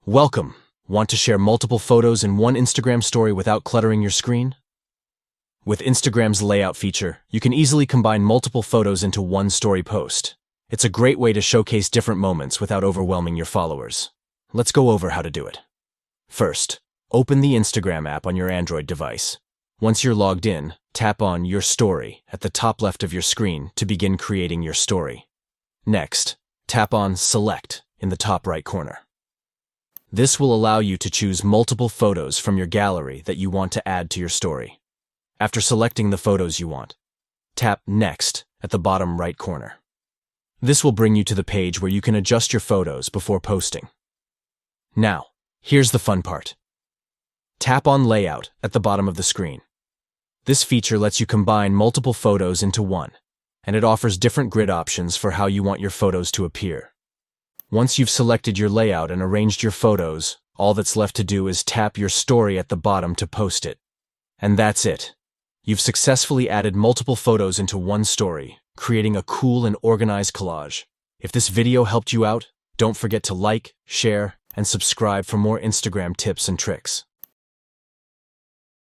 Welcome! Want to share multiple photos in one Instagram story without cluttering your screen? With Instagram's layout feature, you can easily combine multiple photos into one story post. It's a great way to showcase different moments without overwhelming your followers. Let's go over how to do it. First, open the Instagram app on your Android device. Once you're logged in, tap on Your Story at the top left of your screen to begin creating your story. Next, tap on Select in the top right corner. This will allow you to choose multiple photos from your gallery that you want to add to your story. After selecting the photos you want, tap Next at the bottom right corner. This will bring you to the page where you can adjust your photos before posting. Now, here's the fun part. Tap on Layout at the bottom of the screen. This feature lets you combine multiple photos into one, and it offers different grid options for how you want your photos to appear. Once you've selected your layout and arranged your photos, all that's left to do is tap your story at the bottom to post it. And that's it. You've successfully added multiple photos into one story, creating a cool and organized collage. If this video helped you out, don't forget to like, share, and subscribe for more Instagram tips and tricks.